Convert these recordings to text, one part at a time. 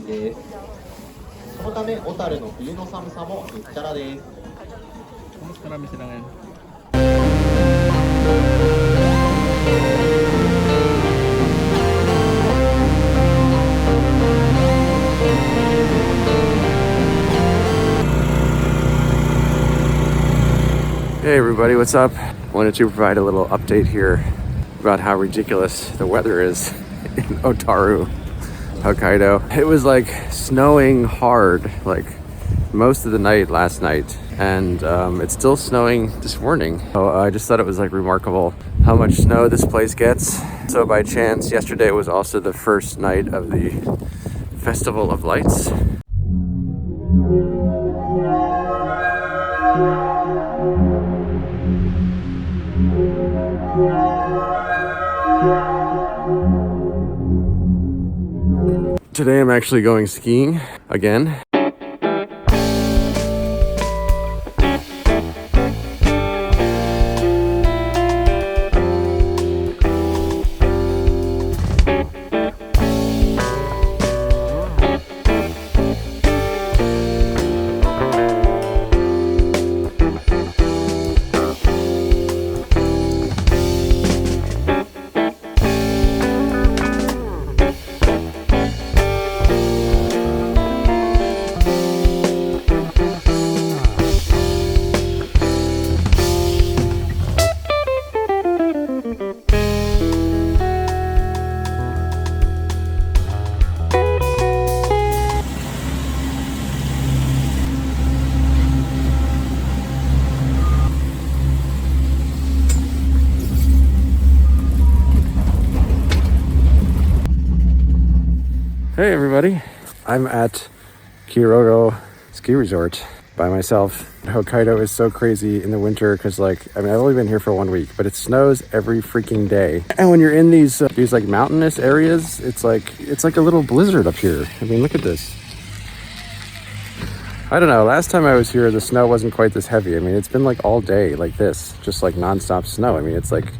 です。そのため、小樽の冬の寒さもへっちゃらです。Kumusta namin sila ngayon? Hey everybody, what's up? Wanted to provide a little update here about how ridiculous the weather is in Otaru, Hokkaido. It was like snowing hard, like most of the night last night, and it's still snowing this morning. So I just thought it was like remarkable how much snow this place gets. So by chance, yesterday was also the first night of the Festival of Lights. Today I'm actually going skiing again. Hey everybody, I'm at Kyoto Ski Resort by myself. Hokkaido is so crazy in the winter because I've only been here for 1 week, but it snows every freaking day. And when you're in these like mountainous areas, it's like a little blizzard up here. I mean, look at this. I don't know, last time I was here, the snow wasn't quite this heavy. I mean, it's been like all day like this, just like nonstop snow. I mean, it's like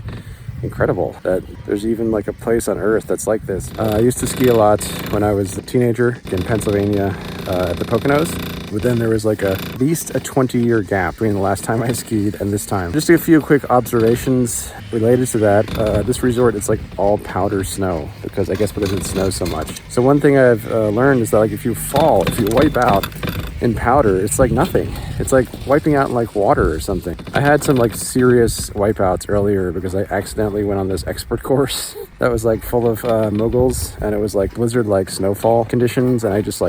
incredible that there's even like a place on earth that's like this. I used to ski a lot when I was a teenager in Pennsylvania at the Poconos, but then there was like at least a 20-year gap between the last time I skied and this time. Just a few quick observations related to that. This resort, it's like all powder snow because it snows so much. So one thing I've learned is that like if you wipe out in powder, it's like nothing. It's like wiping out in like water or something. I had some like serious wipeouts earlier because I accidentally went on this expert course that was like full of moguls, and it was like blizzard like snowfall conditions, and I just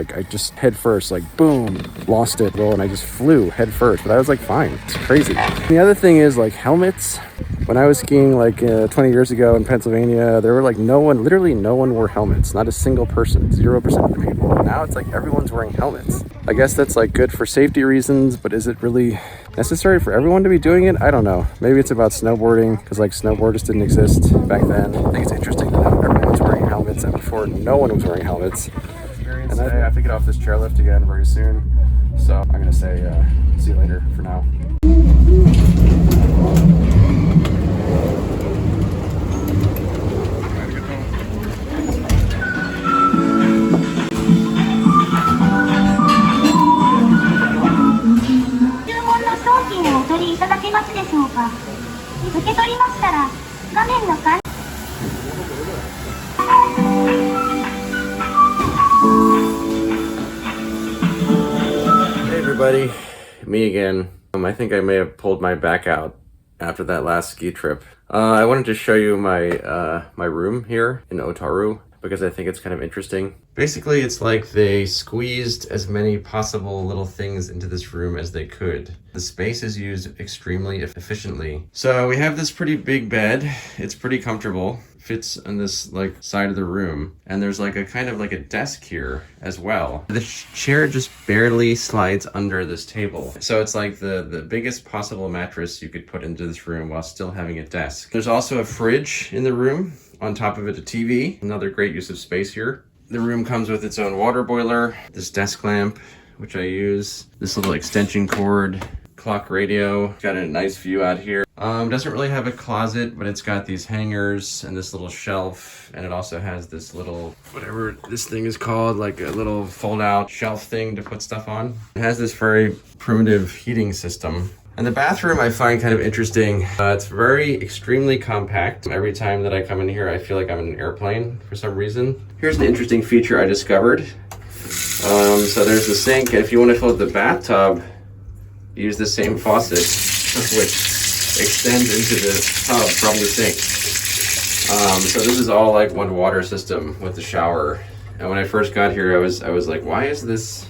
head first, like boom, lost it, and I just flew head first, but I was like fine. It's crazy. The other thing is like helmets. When I was skiing like 20 years ago in Pennsylvania, there were like literally no one wore helmets. Not a single person, 0% of the people. Now it's like everyone's wearing helmets. I guess that's like good for safety reasons, but is it really necessary for everyone to be doing it? I don't know. Maybe it's about snowboarding, because like snowboarders didn't exist back then. I think it's interesting that now everyone's wearing helmets, and before no one was wearing helmets. And I have to get off this chairlift again very soon. So I'm gonna say see you later for now. Hey everybody, me again. I think I may have pulled my back out after that last ski trip. I wanted to show you my my room here in Otaru because I think it's kind of interesting. Basically, it's like they squeezed as many possible little things into this room as they could. The space is used extremely efficiently. So we have this pretty big bed. It's pretty comfortable. Fits on this like side of the room, and there's like a kind of like a desk here as well. The chair just barely slides under this table, so it's like the biggest possible mattress you could put into this room while still having a desk. There's also a fridge in the room, on top of it a TV, another great use of space here. The room comes with its own water boiler, this desk lamp which I use, this little extension cord, clock radio. Got a nice view out here. Doesn't really have a closet, but it's got these hangers and this little shelf, and it also has this little, whatever this thing is called, like a little fold-out shelf thing to put stuff on. It has this very primitive heating system. And the bathroom I find kind of interesting. It's very extremely compact. Every time that I come in here, I feel like I'm in an airplane for some reason. Here's an interesting feature I discovered. So there's the sink, and if you want to fill up the bathtub, use the same faucet, which extends into the tub from the sink. So this is all like one water system with the shower. And when I first got here, I was like, why is this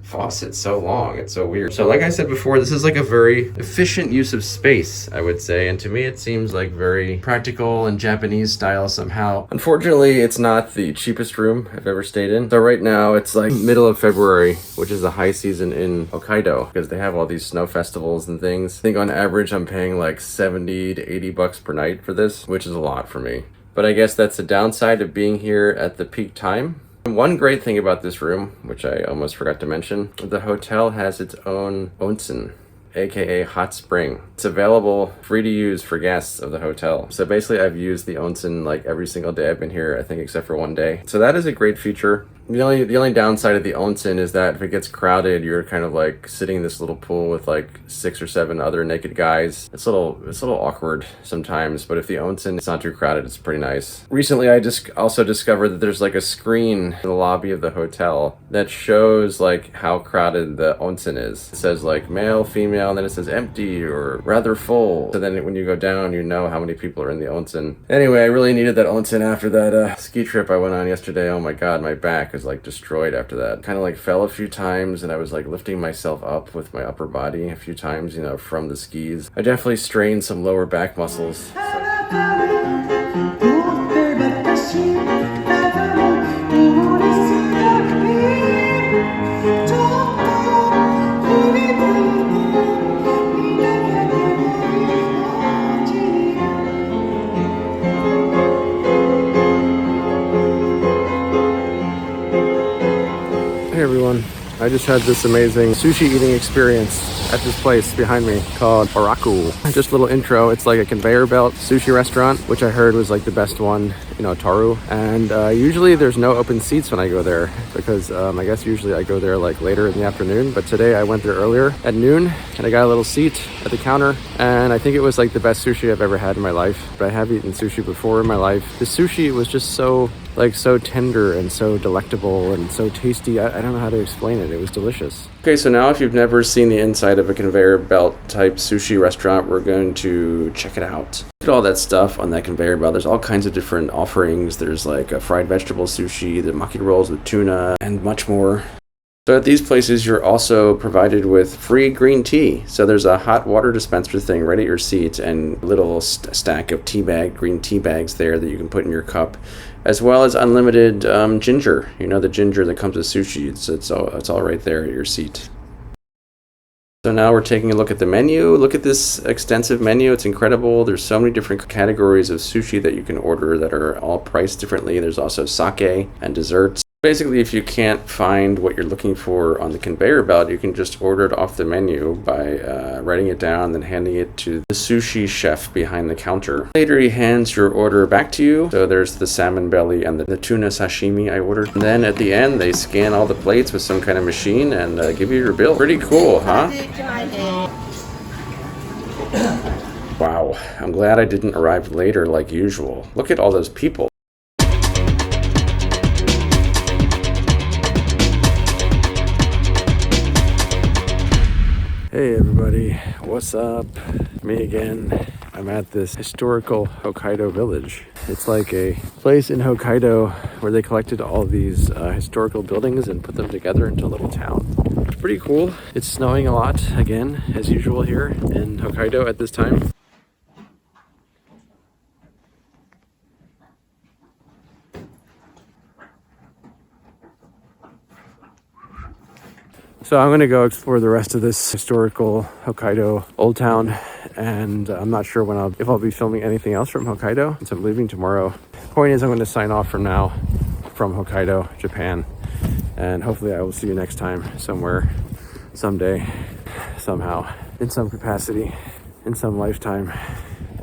faucet so long? It's so weird. So like I said before, this is like a very efficient use of space, I would say, and to me it seems like very practical and Japanese style somehow. Unfortunately, it's not the cheapest room I've ever stayed in. So right now it's like middle of February, which is the high season in Hokkaido, because they have all these snow festivals and things. I think on average I'm paying like 70 to 80 bucks per night for this, which is a lot for me. But I guess that's the downside of being here at the peak time. One great thing about this room, which I almost forgot to mention, the hotel has its own onsen, aka hot spring. It's available free to use for guests of the hotel. So basically I've used the onsen like every single day I've been here, I think except for one day. So that is a great feature. The only downside of the onsen is that if it gets crowded, you're kind of like sitting in this little pool with like 6 or 7 other naked guys. It's a little awkward sometimes, but if the onsen is not too crowded, it's pretty nice. Recently, I just also discovered that there's like a screen in the lobby of the hotel that shows like how crowded the onsen is. It says like male, female, and then it says empty or rather full. So then when you go down, you know how many people are in the onsen. Anyway, I really needed that onsen after that ski trip I went on yesterday. Oh my God, my back is like destroyed after that. Kind of like fell a few times, and I was like lifting myself up with my upper body a few times, you know, from the skis. I definitely strained some lower back muscles. Hey everyone, I just had this amazing sushi eating experience at this place behind me called Oraku. Just a little intro, it's like a conveyor belt sushi restaurant, which I heard was like the best one in Otaru. And usually there's no open seats when I go there because I guess usually I go there like later in the afternoon, but today I went there earlier at noon and I got a little seat at the counter, and I think it was like the best sushi I've ever had in my life. But I have eaten sushi before in my life. The sushi was just so tender and so delectable and so tasty. I don't know how to explain it. It was delicious. Okay, so now if you've never seen the inside of a conveyor belt type sushi restaurant, we're going to check it out. Look at all that stuff on that conveyor belt. There's all kinds of different offerings. There's like a fried vegetable sushi, the maki rolls with tuna, and much more. So at these places, you're also provided with free green tea. So there's a hot water dispenser thing right at your seat and a little stack of green tea bags there that you can put in your cup, as well as unlimited ginger. You know, the ginger that comes with sushi. It's all right there at your seat. So now we're taking a look at the menu. Look at this extensive menu. It's incredible. There's so many different categories of sushi that you can order that are all priced differently. There's also sake and desserts. Basically, if you can't find what you're looking for on the conveyor belt, you can just order it off the menu by writing it down and handing it to the sushi chef behind the counter. Later, he hands your order back to you. So there's the salmon belly and the tuna sashimi I ordered. And then at the end, they scan all the plates with some kind of machine and give you your bill. Pretty cool, huh? Wow, I'm glad I didn't arrive later like usual. Look at all those people. Hey everybody, what's up? Me again. I'm at this historical Hokkaido village. It's like a place in Hokkaido where they collected all these historical buildings and put them together into a little town. It's pretty cool. It's snowing a lot, again, as usual here in Hokkaido at this time. So I'm going to go explore the rest of this historical Hokkaido old town, and I'm not sure if I'll be filming anything else from Hokkaido, so I'm leaving tomorrow. Point is, I'm going to sign off for now from Hokkaido, Japan, and hopefully I will see you next time somewhere, someday, somehow. in some capacity, in some lifetime,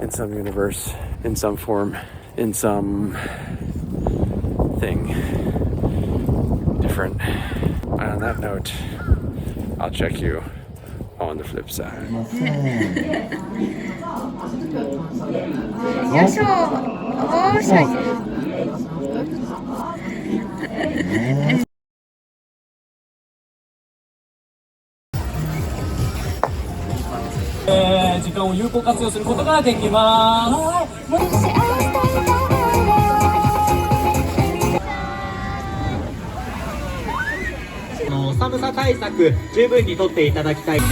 in some universe, in some form, in some thing different. And on that note, I'll check you on the flip side. よいしょ。おーしょ。時間を有効活用することができます。寒さ対策十分にとっていただきたい。走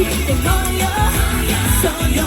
ってこよう、そうよ。